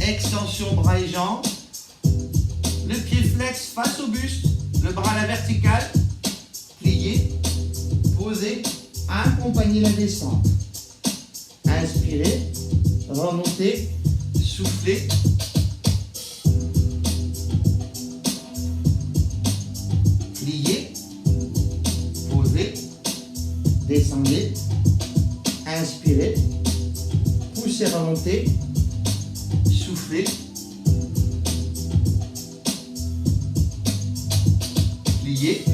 Extension bras et jambes. Le pied flex face au buste, le bras à la verticale. Plié, posé, accompagner la descente. Inspirez, remontez, soufflez. Pliez, posez, descendez, inspirez, poussez, remontez, soufflez. Pliez,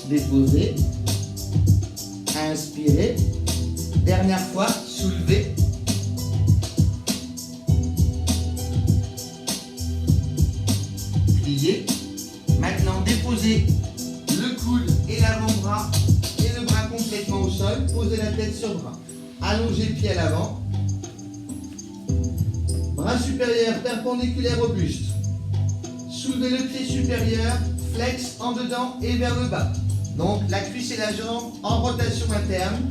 déposez, inspirez, dernière fois, soulevez. Pliez. Maintenant, déposez le coude et l'avant-bras et le bras complètement au sol. Posez la tête sur le bras. Allongez le pied à l'avant. Bras supérieur perpendiculaire au buste. Soulevez le pied supérieur, flex en dedans et vers le bas. Donc la cuisse et la jambe en rotation interne.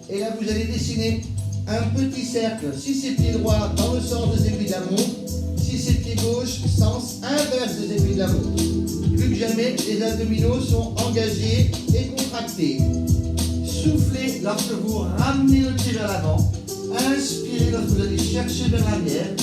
Et là, vous allez dessiner un petit cercle. Si c'est pied droit, dans le sens des aiguilles de la montre. Si c'est pied gauche, sens inverse des aiguilles de la montre. Plus que jamais, les abdominaux sont engagés et contractés. Soufflez lorsque vous ramenez le pied vers l'avant. Inspirez lorsque vous allez chercher vers l'arrière.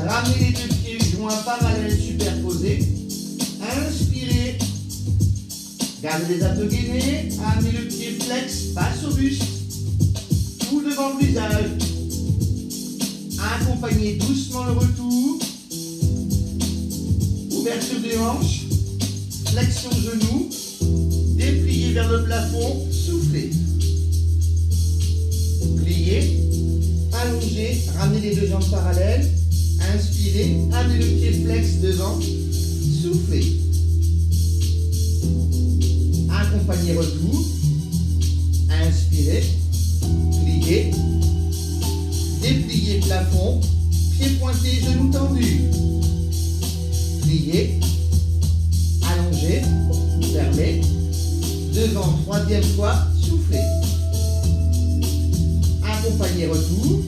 Ramenez les deux pieds joints parallèles superposés. Inspirez. Gardez les abdos gainés. Amenez le pied flex face au buste. Tout devant le visage. Accompagnez doucement le retour. Ouverture des hanches. Flexion genou. Dépliez vers le plafond. Soufflez. Pliez. Allongez. Ramenez les deux jambes parallèles. Inspirez, amenez le pied flex devant, soufflez. Accompagnez retour. Inspirez, pliez, dépliez plafond, pied pointé, genoux tendus. Pliez, allongez, fermez. Devant, troisième fois, soufflez. Accompagnez retour.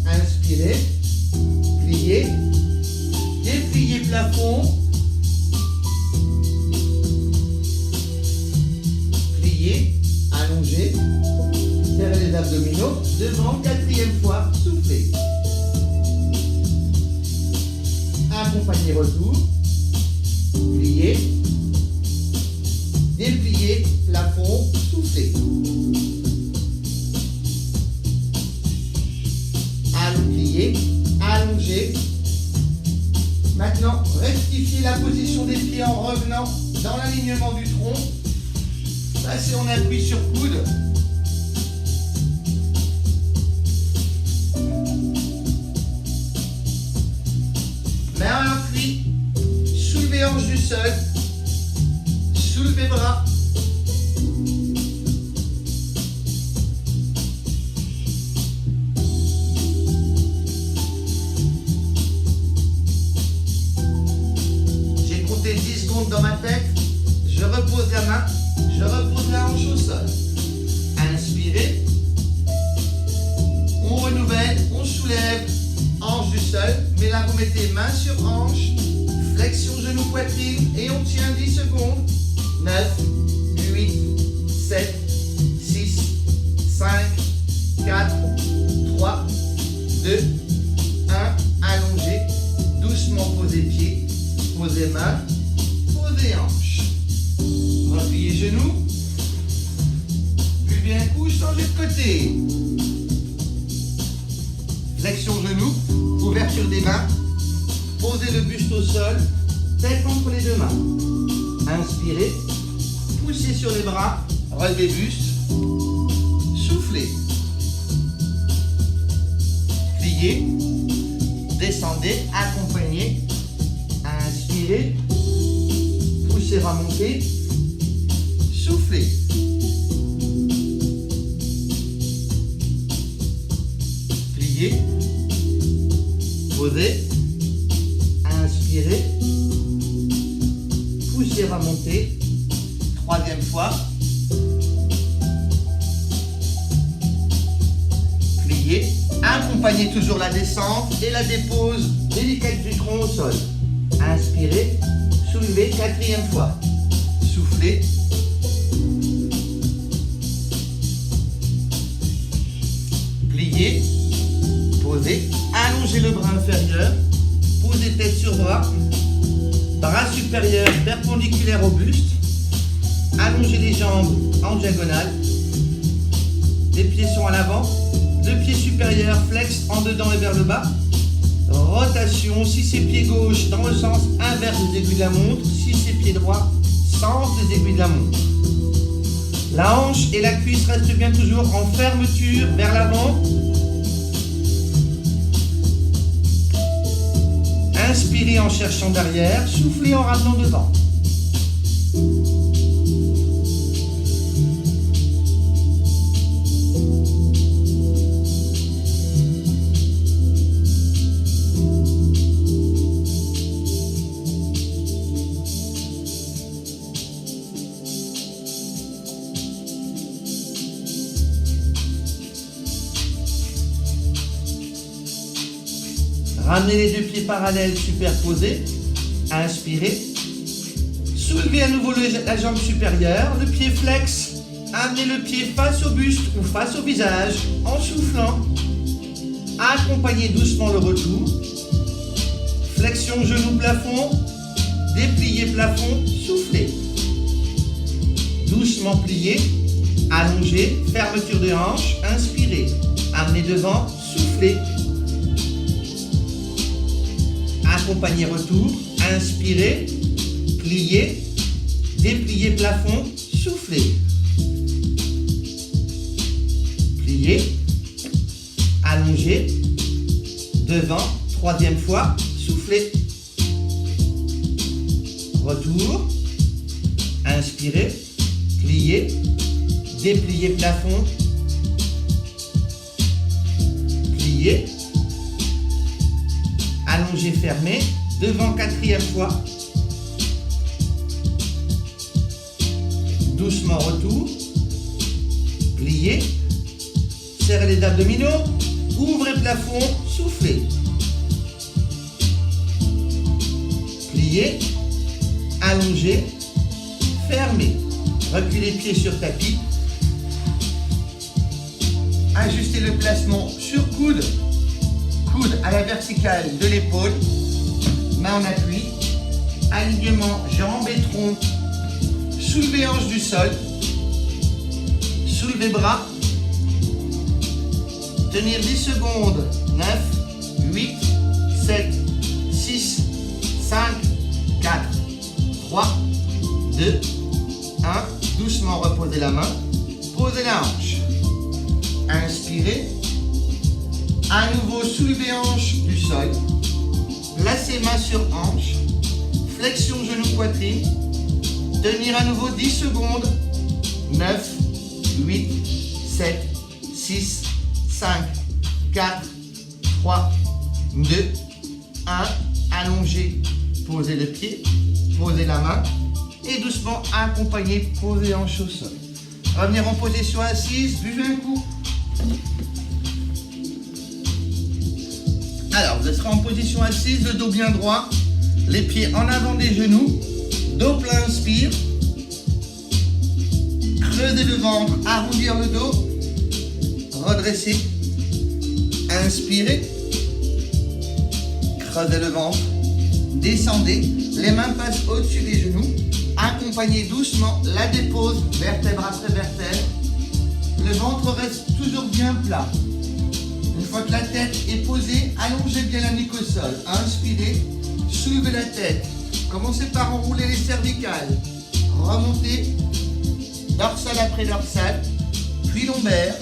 Inspirez. Pliez, dépliez plafond, pliez, allongez, serrez les abdominaux, devant, quatrième fois, soufflez. Accompagnez retour, pliez, dépliez plafond, soufflez. Pliez. Allongez. Maintenant, rectifiez la position des pieds en revenant dans l'alignement du tronc. Passez en appui sur coude. Main à l'appui. Soulevez hanche du sol. Soulevez bras. Dans ma tête, je repose la main, je repose la hanche au sol. Inspirez, on renouvelle, on soulève, hanche du sol, mais là vous mettez main sur hanche, flexion genou poitrine et on tient 10 secondes. 9, 8, 7, 6, 5, 4, 3, 2, 1, allongez, doucement posez pied, posez main. Posez hanches. Repliez genoux. Buvez un coup, changez de côté. Flexion genou. Ouverture des mains. Posez le buste au sol. sec entre les deux mains. Inspirez, poussez sur les bras, relevez buste, soufflez. Pliez, descendez, accompagnez, inspirez, poussez, remontez, soufflez. Pliez, posez, inspirez, poussez, remontez, troisième fois. Pliez, accompagnez toujours la descente et la dépose délicate du tronc au sol. Inspirez, soulevez, quatrième fois. Soufflez. Pliez, posez, allongez le bras inférieur, posez tête sur bras supérieur perpendiculaire au buste, allongez les jambes en diagonale, les pieds sont à l'avant, deux pieds supérieurs flex en dedans et vers le bas, rotation, si c'est pied gauche dans le sens inverse des aiguilles de la montre, si c'est pied droit, sens des aiguilles de la montre. La hanche et la cuisse restent bien toujours en fermeture vers l'avant. Inspirez en cherchant derrière, soufflez en ramenant devant. Ramenez les deux pieds parallèles superposés. Inspirez. Soulevez à nouveau la jambe supérieure. Le pied flex. Amenez le pied face au buste ou face au visage en soufflant. Accompagnez doucement le retour. Flexion genou plafond. Dépliez plafond. Soufflez. Doucement pliez. Allongez. Fermeture de hanche. Inspirez. Amenez devant. Soufflez. Accompagnez retour, inspirez, pliez, dépliez plafond, soufflez. Pliez, allongez, devant, troisième fois, soufflez. Retour, inspirez, pliez, dépliez plafond, pliez. Allongé, fermé, devant, quatrième fois. Doucement, retour. Pliez. Serrez les abdominaux. Ouvrez plafond, soufflez. Pliez. Allongez. Fermez. Reculez pieds sur tapis. Ajustez le placement sur coude. Coude à la verticale de l'épaule, main en appui, alignement jambes et tronc, soulevez hanche du sol, soulevez bras, tenir 10 secondes, 9, 8, 7, 6, 5, 4, 3, 2, 1, doucement reposez la main, posez la hanche, inspirez. À nouveau, soulevez hanche du sol. Placez main sur hanche. Flexion genou poitrine. Tenir à nouveau 10 secondes. 9, 8, 7, 6, 5, 4, 3, 2, 1. Allongez. Posez le pied. Posez la main. Et doucement, accompagnez. Posez hanche au sol. Revenir en position assise. Buvez un coup. Alors, vous serez en position assise, le dos bien droit, les pieds en avant des genoux, dos plein, inspire. Creusez le ventre, arrondir le dos, redressez, inspirez, creusez le ventre, descendez, les mains passent au-dessus des genoux, accompagnez doucement la dépose, vertèbre après vertèbre, le ventre reste toujours bien plat. Une fois que la tête est posée, allongez bien la nuque au sol. Inspirez, soulevez la tête, Commencez par enrouler les cervicales. Remontez, dorsale après dorsale, puis lombaire.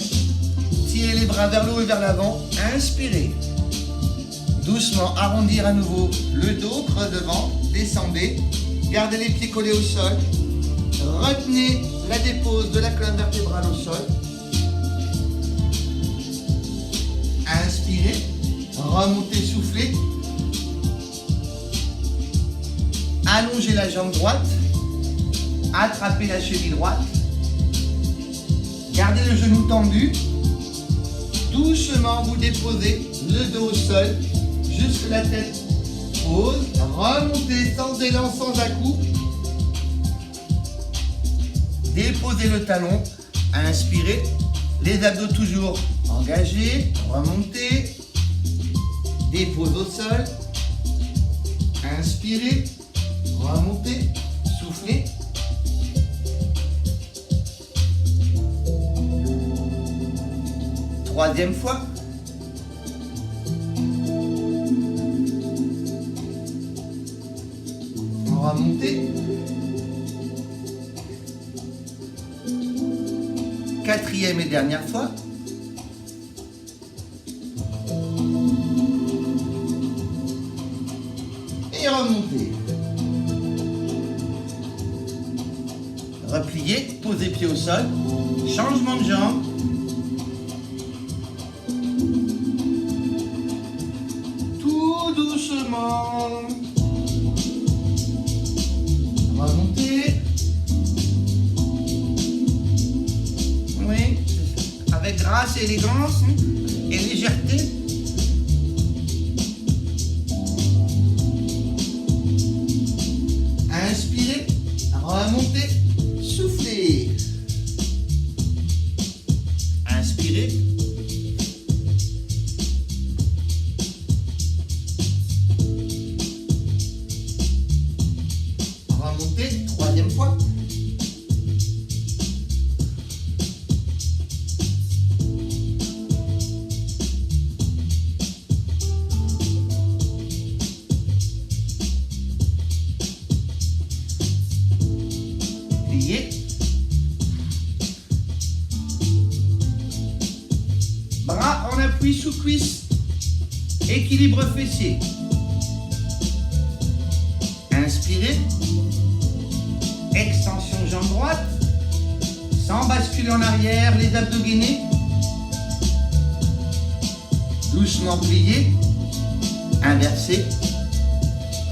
Tirez les bras vers le haut et vers l'avant. Inspirez. Doucement, arrondir à nouveau le dos, creux devant. Descendez. Gardez les pieds collés au sol. Retenez la dépose de la colonne vertébrale au sol. Inspirez. Remontez, soufflez. Allongez la jambe droite. Attrapez la cheville droite. Gardez le genou tendu. Doucement, vous déposez le dos au sol. Jusque la tête. Pause. Remontez sans élan, sans à-coups. Déposez le talon. Inspirez. Les abdos toujours engagés. Remontez. Dépose au sol. Inspirez. Remontez. Soufflez. Troisième fois. Remontez. Quatrième et dernière fois. Et remontez. Repliez, posez pied au sol. Changement de jambe. Tout doucement. Remontez. Oui, avec grâce et élégance et légèreté. Inspirez, remontez, soufflez. Inspirez. Remontez, troisième fois. Pliez. Bras en appui sous cuisse. Équilibre fessier. Inspirez. Extension jambe droite. Sans basculer en arrière, les abdos gainés. Doucement plié. Inversé.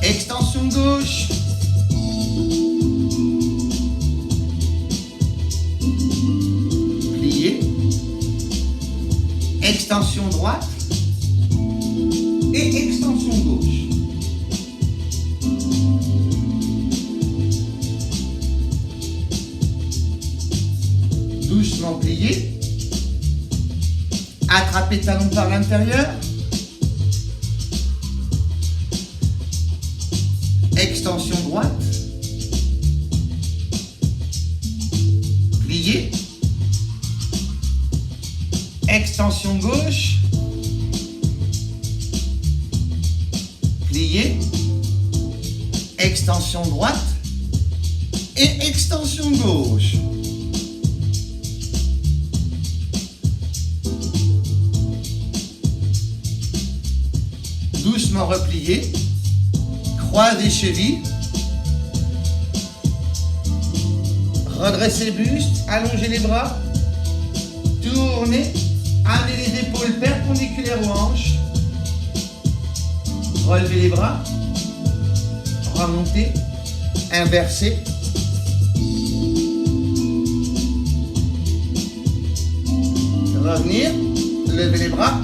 Extension gauche. Plié. Extension droite. Et extension gauche. Doucement plié. Attrapez talon par l'intérieur. Extension droite. Plié. Extension gauche. Plié. Extension droite. Et extension gauche. Doucement replié. Croisez chevilles. Redressez le buste. Allongez les bras. Tournez. Amenez les épaules perpendiculaires aux hanches. Relevez les bras. Remontez. Inversez. Revenir. Levez les bras.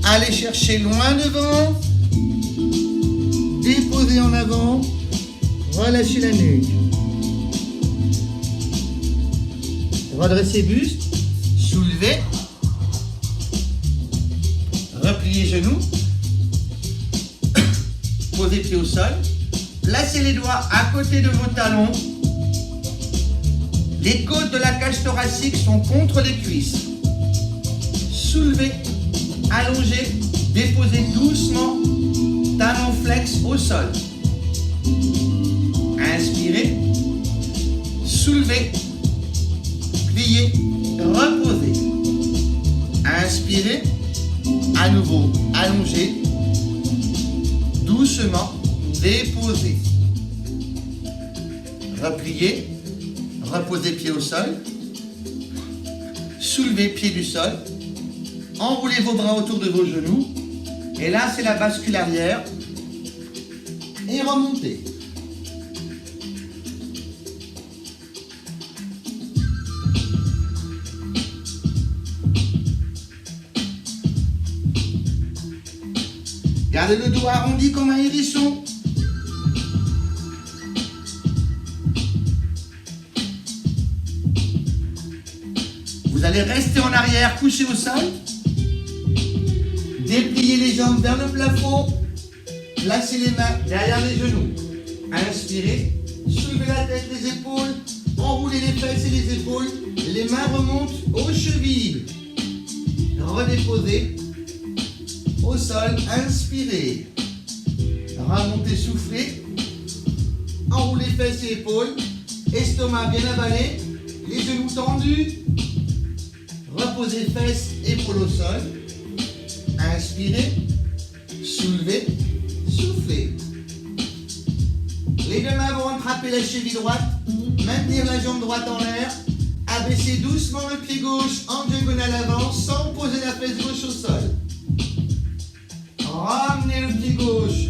Allez chercher loin devant. Déposez en avant. Relâchez la nuque. Redressez buste. Soulevez. Repliez genoux. Posez pied au sol. Placez les doigts à côté de vos talons. Les côtes de la cage thoracique sont contre les cuisses. Soulevez. Allongez. Déposez doucement. Talons flex au sol. Inspirez. Soulevez. Pliez. Reposez. Inspirez. À nouveau, allongez. Doucement, déposez. Repliez. Reposez pied au sol. Soulevez pied du sol. Enroulez vos bras autour de vos genoux. Et là, c'est la bascule arrière. Et remontez. Gardez le dos arrondi comme un hérisson. Vous allez rester en arrière, couché au sol. Dépliez les jambes vers le plafond. Placez les mains derrière les genoux. Inspirez. Soulevez la tête, les épaules. Enroulez les fesses et les épaules. Les mains remontent aux chevilles. Redéposez. Au sol, inspirez. Remontez, soufflez. Enroulez fesses et épaules. Estomac bien avalé. Les genoux tendus. Reposez fesses, épaules au sol. Inspirez. Soulevez. Soufflez. Les deux mains vont attraper la cheville droite. Maintenir la jambe droite en l'air. Abaissez doucement le pied gauche en diagonale avant sans poser la fesse gauche au sol. Ramenez le pied gauche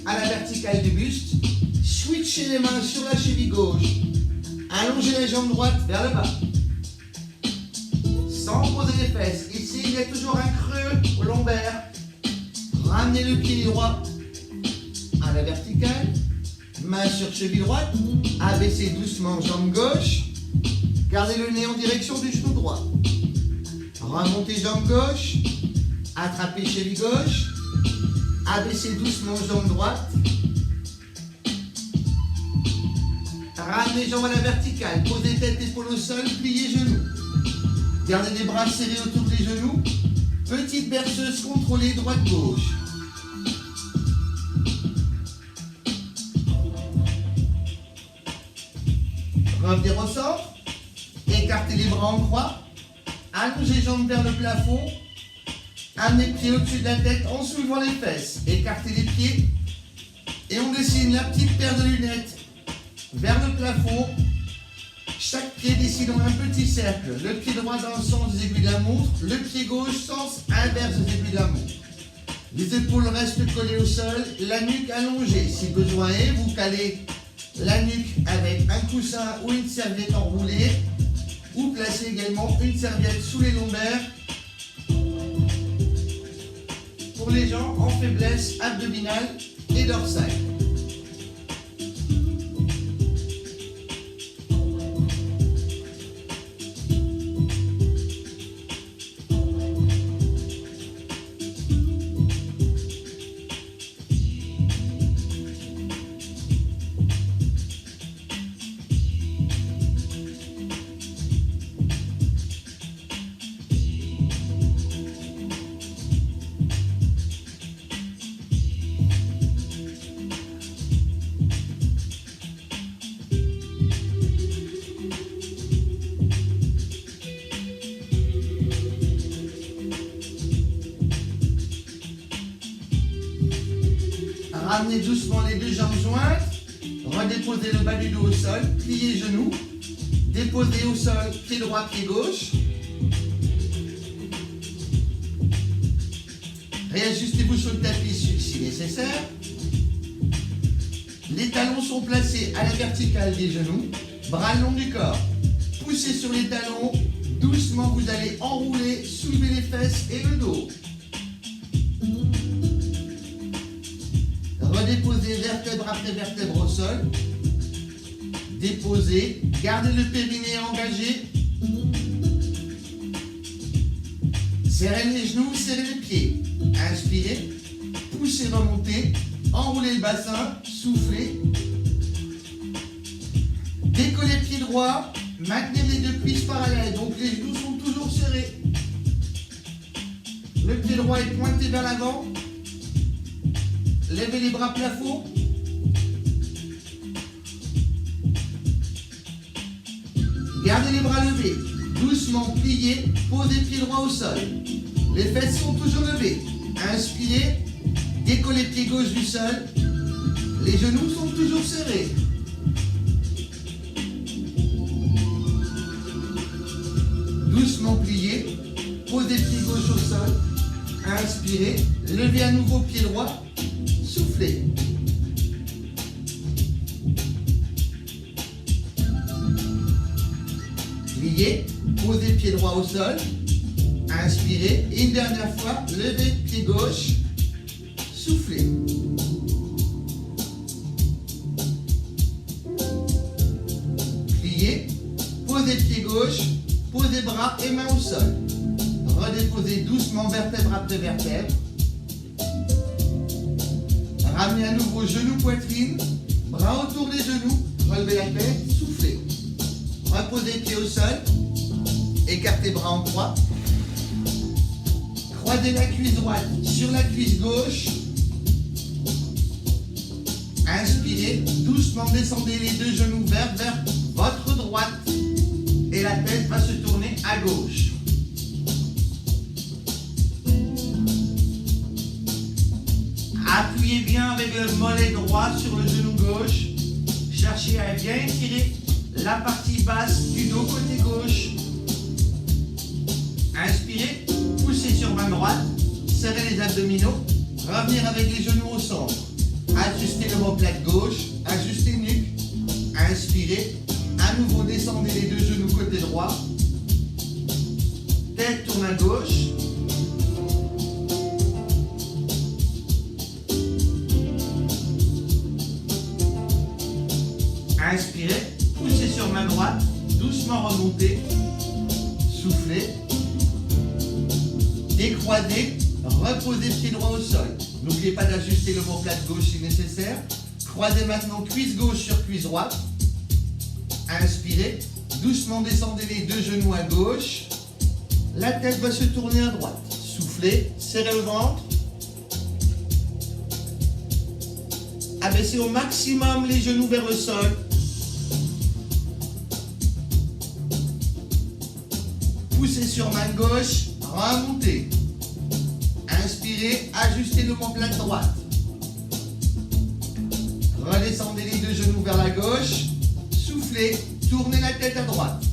à la verticale du buste. Switchez les mains sur la cheville gauche. Allongez la jambe droite vers le bas. Sans poser les fesses. Ici, il y a toujours un creux au lombaire. Ramenez le pied droit à la verticale. Main sur cheville droite. Abaissez doucement jambe gauche. Gardez le nez en direction du genou droit. Remontez jambe gauche. Attrapez cheville gauche. Abaissez doucement jambe droite. Ramenez jambes à la verticale. Posez tête, épaule au sol. Pliez genoux. Gardez les bras serrés autour des genoux. Petite berceuse contrôlée droite-gauche. Revenez au centre. Écartez les bras en croix. Allongez les jambes vers le plafond. Amenez le pied au-dessus de la tête en soulevant les fesses. Écartez les pieds. Et on dessine la petite paire de lunettes vers le plafond. Chaque pied dessinant un petit cercle. Le pied droit dans le sens des aiguilles de la montre. Le pied gauche, sens inverse des aiguilles de la montre. Les épaules restent collées au sol. La nuque allongée. Si besoin est, vous calez la nuque avec un coussin ou une serviette enroulée. Ou placez également une serviette sous les lombaires. Pour les gens en faiblesse abdominale et dorsale. Ramenez doucement les deux jambes jointes. Redéposez le bas du dos au sol. Pliez genoux. Déposez au sol, pied droit, pied gauche. Réajustez-vous sur le tapis si nécessaire. Les talons sont placés à la verticale des genoux. Bras le long du corps. Poussez sur les talons. Doucement, vous allez enrouler, soulever les fesses et le dos. Redéposez vertèbre après vertèbre au sol. Déposez. Gardez le périnée engagé. Serrez les genoux, serrez les pieds. Inspirez. Poussez, remontez. Enroulez le bassin. Soufflez. Décollez pied droit. Maintenez les deux cuisses parallèles. Donc les genoux sont toujours serrés. Le pied droit est pointé vers l'avant. Levez les bras plafond. Gardez les bras levés. Doucement pliés, posez pieds droits au sol. Les fesses sont toujours levées. Inspirez, décollez pied gauche du sol. Les genoux sont toujours serrés. Doucement pliés, posez pied gauche au sol. Inspirez, levez à nouveau pied droit. Soufflez. Pliez, posez pied droit au sol. Inspirez. Et une dernière fois, levez pied gauche. Soufflez. Pliez, posez pied gauche, posez bras et mains au sol. Redéposez doucement vertèbre après vertèbre. Ramenez à nouveau genou poitrine, bras autour des genoux, relevez la tête, soufflez. Reposez pied au sol, écartez bras en croix. Croisez la cuisse droite sur la cuisse gauche. Inspirez, doucement descendez les deux genoux vers votre droite et la tête va se tourner à gauche. Appuyez bien avec le mollet droit sur le genou gauche. Cherchez à bien étirer la partie basse du dos côté gauche. Inspirez, poussez sur main droite, serrez les abdominaux, revenir avec les genoux au centre. Ajustez l'omoplate gauche, ajustez nuque. Inspirez, à nouveau descendez les deux genoux côté droit. Tête tourne à gauche. Inspirez, poussez sur main droite, doucement remontez, soufflez, décroisez, reposez pied droit au sol. N'oubliez pas d'ajuster l'omoplate gauche si nécessaire. Croisez maintenant cuisse gauche sur cuisse droite. Inspirez, doucement descendez les deux genoux à gauche. La tête va se tourner à droite. Soufflez, serrez le ventre. Abaissez au maximum les genoux vers le sol. Poussez sur main gauche, remontez. Inspirez, ajustez l'omoplate droite. Redescendez les deux genoux vers la gauche. Soufflez, tournez la tête à droite.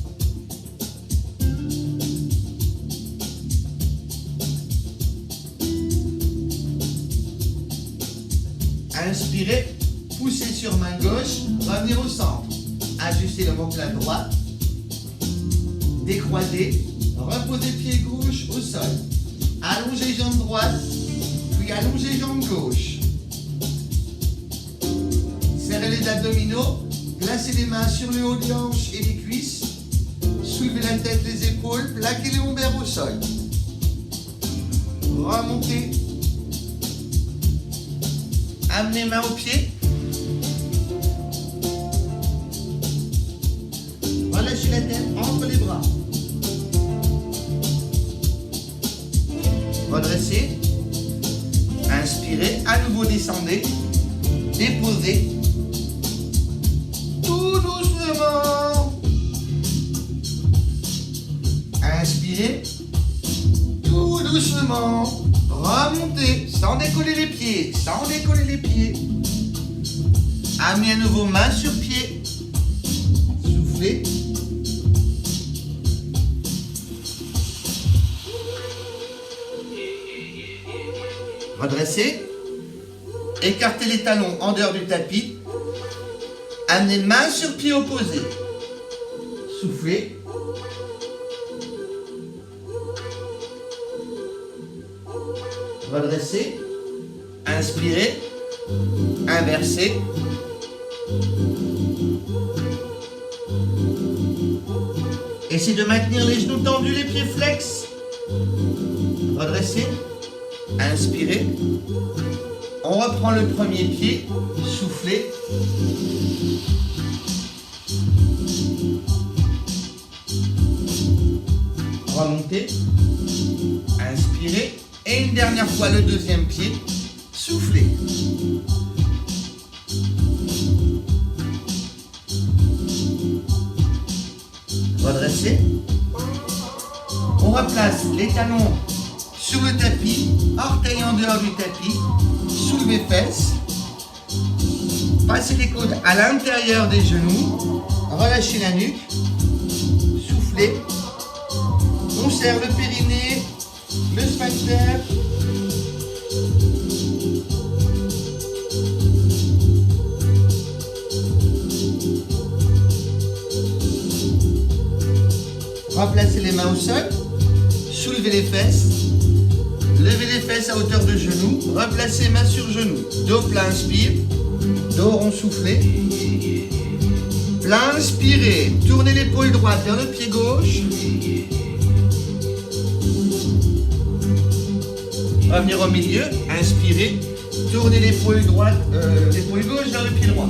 Inspirez, poussez sur main gauche, revenir au centre. Ajustez l'omoplate droite. Décroisez, reposez pied gauche au sol. Allongez jambe droite, puis allongez jambe gauche. Serrez les abdominaux, placez les mains sur le haut des hanches et les cuisses. Soulevez la tête, les épaules, plaquez les lombaires au sol. Remontez. Amenez main aux pieds. Relâchez la tête entre les bras. Redressez. Inspirez. À nouveau descendez. Déposez. Tout doucement. Inspirez. Tout doucement. Remontez. Sans décoller les pieds. Sans décoller les pieds. Amenez à nouveau main sur pied. Soufflez. Redressez. Écartez les talons en dehors du tapis. Amenez main sur pied opposé. Soufflez. Redressez. Inspirez. Inversez. Essayez de maintenir les genoux tendus, les pieds flex. Redressez. Inspirez. On reprend le premier pied. Soufflez. Remontez. Inspirez. Et une dernière fois le deuxième pied. Soufflez. redresser. On replace les talons sur le tapis, orteils en dehors du tapis, soulevez fesses, passez les coudes à l'intérieur des genoux, relâchez la nuque, soufflez, on serre le périnée, le sphincter. Replacez les mains au sol, soulevez les fesses, levez les fesses à hauteur de genoux, replacez main sur genou, dos plein, inspire, dos rond soufflé, plein, inspirez, tournez l'épaule droite vers le pied gauche, revenir au milieu, inspirez, tournez l'épaule droite, l'épaule gauche vers le pied droit.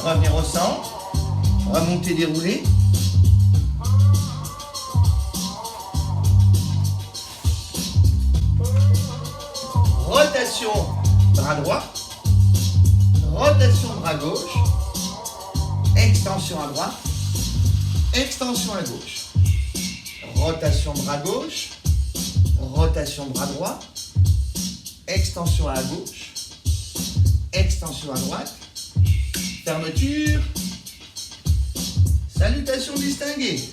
Revenir au centre. Remonter, dérouler. Rotation bras droit. Rotation bras gauche. Extension à droite. Extension à gauche. Rotation bras gauche. Rotation bras droit. Extension à gauche. Extension à droite. Fermeture. Salutations distinguées.